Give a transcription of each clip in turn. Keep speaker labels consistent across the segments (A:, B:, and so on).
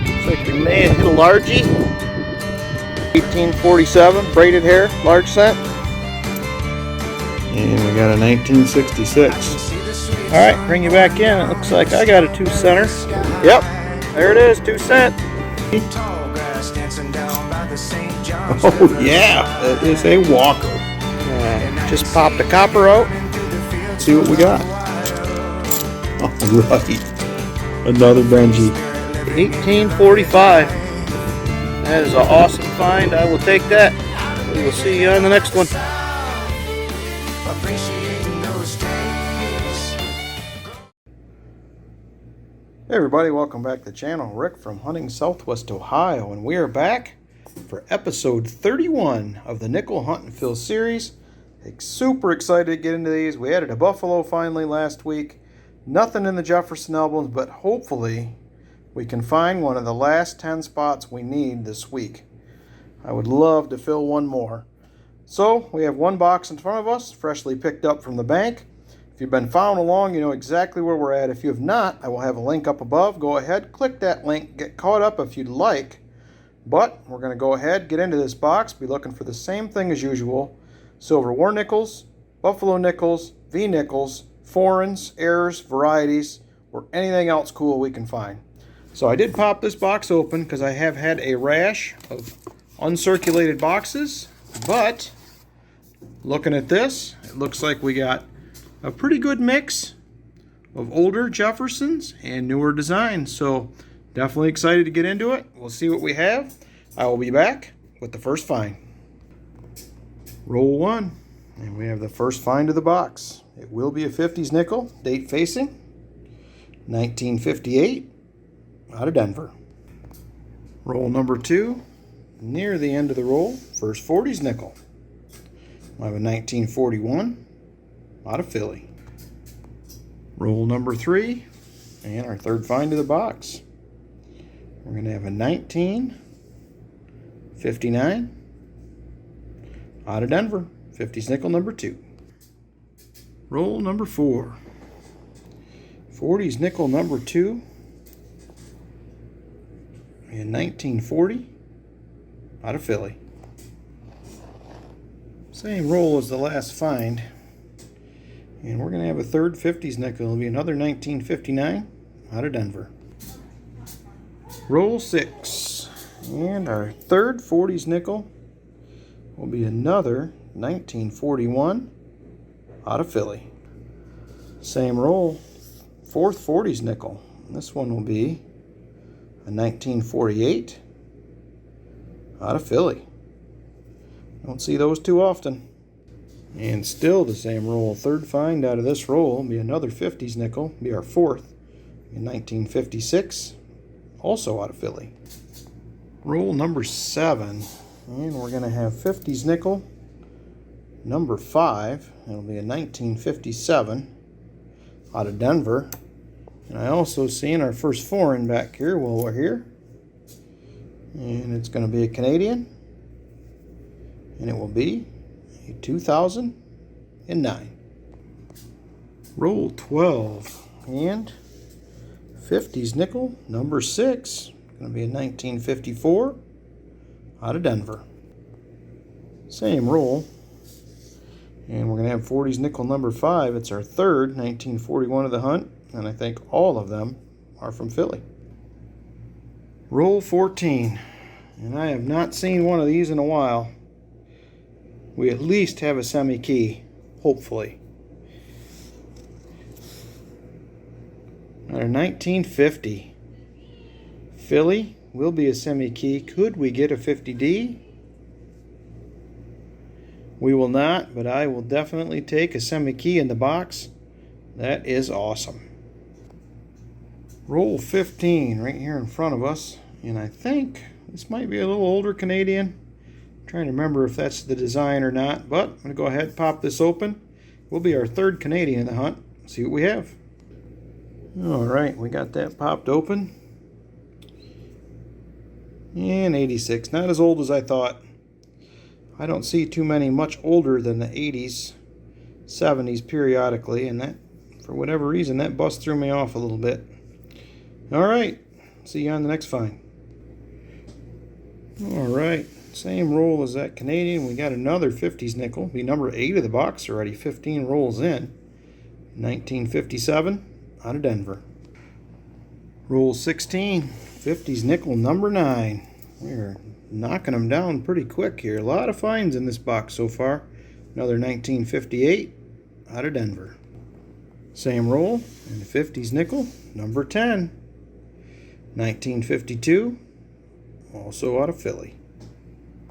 A: Looks like we may have hit a largie. 1847 braided hair, large cent. And we got a 1966. Alright, bring you back in. It looks like I got a 2 center. Yep, there it is, 2 cent. Oh yeah, that is a walker. Just pop the copper out. Let's see what we got. Alright, another Benji. 1845. That is an awesome find. I will take that. We will see you on the next one. Hey everybody, welcome back to the channel. Rick from Hunting Southwest Ohio, and we are back for episode 31 of the Nickel Hunt and Fill series. Super excited to get into these. We added a buffalo finally last week. Nothing in the Jefferson albums, but hopefully we can find one of the last 10 spots we need this week. I would love to fill one more. So we have one box in front of us, freshly picked up from the bank. If you've been following along, you know exactly where we're at. If you have not, I will have a link up above. Go ahead, click that link, get caught up if you'd like. But we're going to go ahead, get into this box, be looking for the same thing as usual. Silver war nickels, buffalo nickels, V nickels, foreigns, errors, varieties, or anything else cool we can find. So I did pop this box open because I have had a rash of uncirculated boxes, but looking at this, it looks like we got a pretty good mix of older Jeffersons and newer designs. So definitely excited to get into it. We'll see what we have. I will be back with the first find. Roll 1, and we have the first find of the box. It will be a 50s nickel, date facing 1958. Out of Denver. Roll number 2, near the end of the roll, first 40s nickel. I have a 1941 out of Philly. Roll number 3, and our third find of the box. We're going to have a 1959 out of Denver, 50s nickel number 2. Roll number 4, 40s nickel number 2. In 1940 out of Philly. Same roll as the last find. And we're going to have a third 50s nickel. It'll be another 1959 out of Denver. Roll 6. And our third 40s nickel will be another 1941 out of Philly. Same roll. Fourth 40s nickel. This one will be a 1948 out of Philly. Don't see those too often. And still the same roll. Third find out of this roll will be another 50s nickel. Be our fourth in 1956, also out of Philly. Roll number 7, and we're going to have 50s nickel number 5. It'll be a 1957 out of Denver. And I also seen our first foreign back here while we're here. And it's going to be a Canadian. And it will be a 2009. Roll 12. And 50s nickel number 6. Going to be a 1954 out of Denver. Same roll. And we're going to have 40s nickel number 5. It's our third 1941 of the hunt. And I think all of them are from Philly. Roll 14. And I have not seen one of these in a while. We at least have a semi-key, hopefully. Our 1950. Philly will be a semi-key. Could we get a 50D? We will not, but I will definitely take a semi-key in the box. That is awesome. Roll 15 right here in front of us, and I think this might be a little older Canadian. I'm trying to remember if that's the design or not, but I'm going to go ahead and pop this open. Will be our third Canadian in the hunt. See what we have. Alright, we got that popped open. And 86, not as old as I thought. I don't see too many much older than the 80s, 70s periodically, and that, for whatever reason, that bust threw me off a little bit. Alright, see you on the next find. All right, same roll as that Canadian. We got another 50s nickel. Be number 8 of the box already, 15 rolls in. 1957 out of Denver. Roll 16, 50s nickel number 9. We're knocking them down pretty quick here. A lot of finds in this box so far. Another 1958 out of Denver. Same roll, and the 50s nickel number 10. 1952, also out of Philly.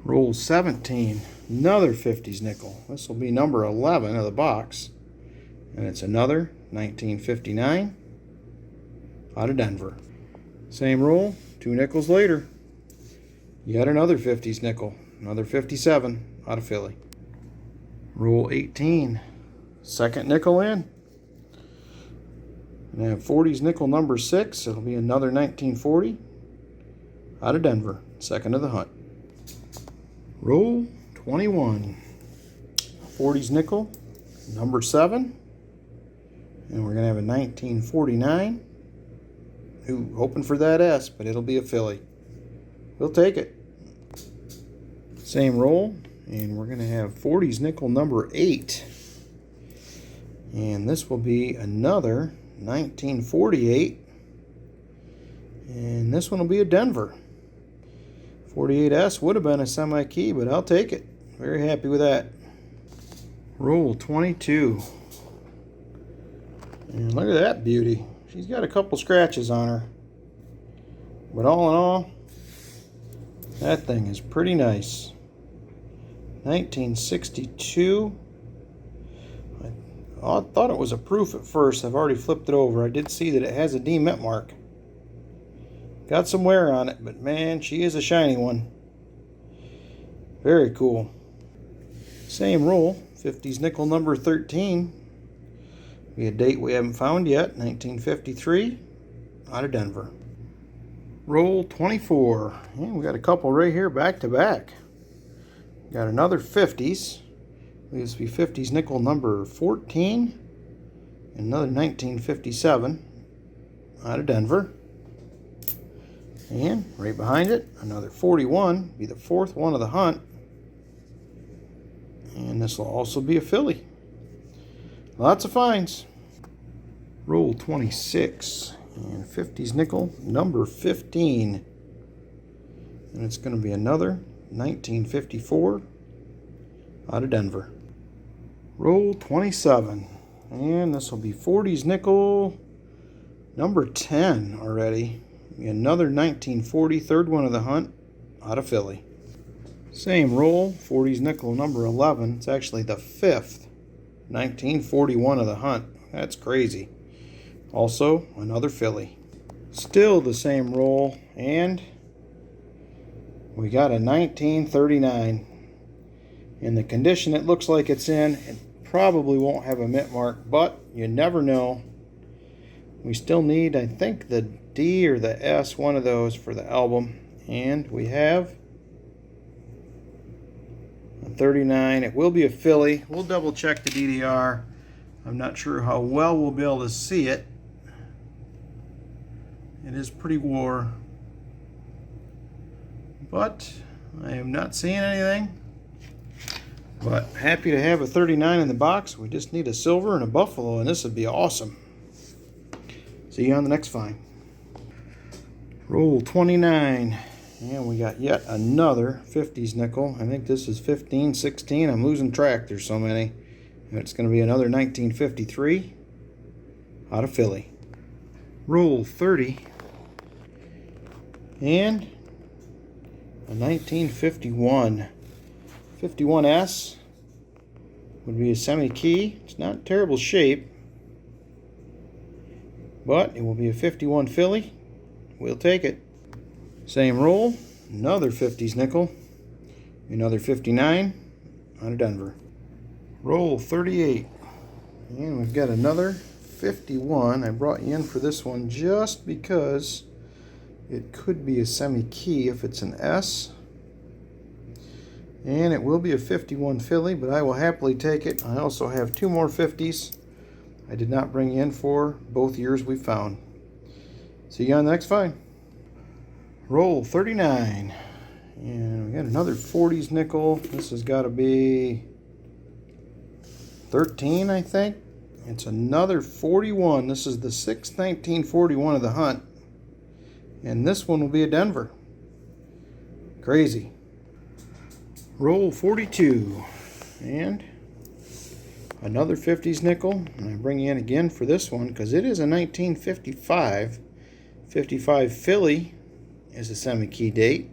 A: Roll 17, another 50s nickel. This will be number 11 of the box. And it's another 1959 out of Denver. Same roll, 2 nickels later. Yet another 50s nickel, another 57 out of Philly. Roll 18, second nickel in. And I have 40s nickel number 6. It'll be another 1940 out of Denver, second of the hunt. Roll 21, 40s nickel number 7. And we're going to have a 1949. Ooh, hoping for that S, but it'll be a Philly. We'll take it. Same roll, and we're going to have 40s nickel number 8. And this will be another 1948. And this one will be a Denver. 48S would have been a semi-key, but I'll take it. Very happy with that. Roll 22. And look at that beauty. She's got a couple scratches on her. But all in all, that thing is pretty nice. 1962. I thought it was a proof at first. I've already flipped it over. I did see that it has a demint mark. Got some wear on it, but man, she is a shiny one. Very cool. Same roll, 50s nickel number 13. Be a date we haven't found yet, 1953, out of Denver. Roll 24. And we got a couple right here back to back. Got another 50s. This will be 50s nickel number 14. Another 1957 out of Denver. And right behind it, another 41. Be the 4th one of the hunt. And this will also be a Philly. Lots of finds. Roll 26. And 50s nickel number 15. And it's going to be another 1954 out of Denver. Roll 27. And this will be 40s nickel number 10 already. Another 1940, 3rd one of the hunt out of Philly. Same roll, 40s nickel number 11. It's actually the 5th, 1941 of the hunt. That's crazy. Also, another Philly. Still the same roll, and we got a 1939. In the condition it looks like it's in, it probably won't have a mint mark, but you never know. We still need, I think, the D or the S, one of those for the album. And we have a 39. It will be a Philly. We'll double check the DDR. I'm not sure how well we'll be able to see it. It is pretty wore. But I am not seeing anything. But happy to have a 39 in the box. We just need a silver and a buffalo, and this would be awesome. See you on the next find. Roll 29. And we got yet another 50s nickel. I think this is 15, 16. I'm losing track. There's so many. And it's going to be another 1953 out of Philly. Roll 30. And a 1951. 51S would be a semi-key. It's not in terrible shape. But it will be a 51 Philly. We'll take it. Same roll, another 50s nickel, another 59 out of Denver. Roll 38, and we've got another 51. I brought you in for this one just because it could be a semi-key if it's an S. And it will be a 51 Philly, but I will happily take it. I also have 2 more 50s I did not bring you in for both years we found. See you on the next find. Roll 39. And we got another 40s nickel. This has got to be 13, I think. It's another 41. This is the 6th 1941 of the hunt. And this one will be a Denver. Crazy. Roll 42. And another 50s nickel. And I bring you in again for this one because it is a 1955. 55 Philly is a semi-key date.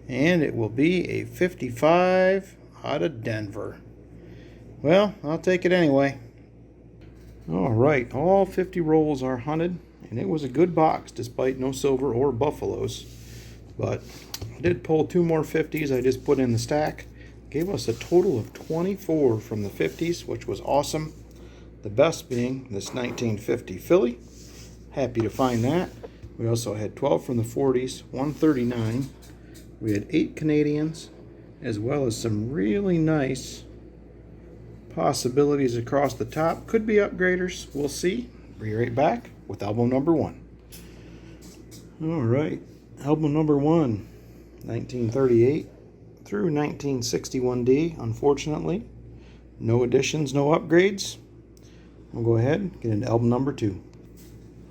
A: And it will be a 55 out of Denver. Well, I'll take it anyway. Alright, all 50 rolls are hunted, and it was a good box despite no silver or buffaloes. But I did pull 2 more 50s I just put in the stack. Gave us a total of 24 from the 50s, which was awesome. The best being this 1950 Philly. Happy to find that. We also had 12 from the 40s, 139. We had 8 Canadians, as well as some really nice possibilities across the top. Could be upgraders. We'll see. Be right back with album number 1. All right. Album number 1, 1938 through 1961D. Unfortunately, no additions, no upgrades. We'll go ahead and get into album number 2.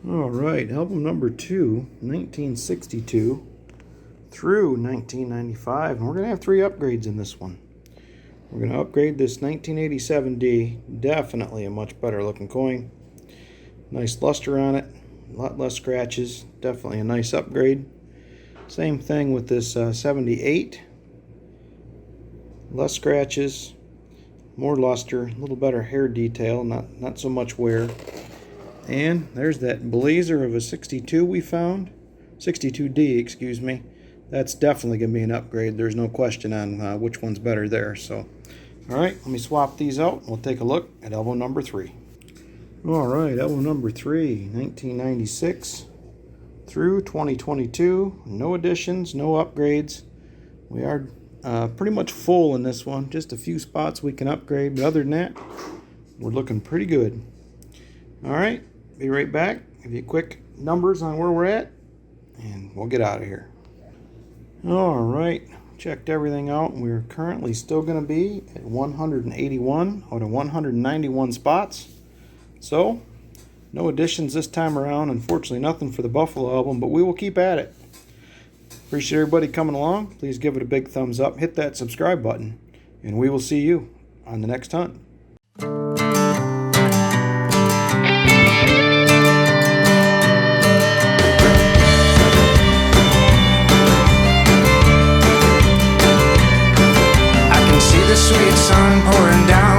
A: All right. Album number 2, 1962 through 1995. And we're going to have 3 upgrades in this one. We're going to upgrade this 1987D. Definitely a much better looking coin. Nice luster on it. A lot less scratches. Definitely a nice upgrade. Same thing with this 78. Less scratches. More luster. A little better hair detail. Not so much wear. And there's that blazer of a 62 we found. 62D, excuse me. That's definitely going to be an upgrade. There's no question on which one's better there. So, all right, let me swap these out. We'll take a look at album number 3. All right, album number 3, 1996 through 2022. No additions, no upgrades. We are pretty much full in this one. Just a few spots we can upgrade, but other than that, we're looking pretty good. All right, be right back. Give you quick numbers on where we're at, and we'll get out of here. All right, checked everything out, and we're currently still going to be at 181 out of 191 spots. So, no additions this time around. Unfortunately, nothing for the Buffalo album, but we will keep at it. Appreciate everybody coming along. Please give it a big thumbs up. Hit that subscribe button, and we will see you on the next hunt.
B: The sweet sun pouring down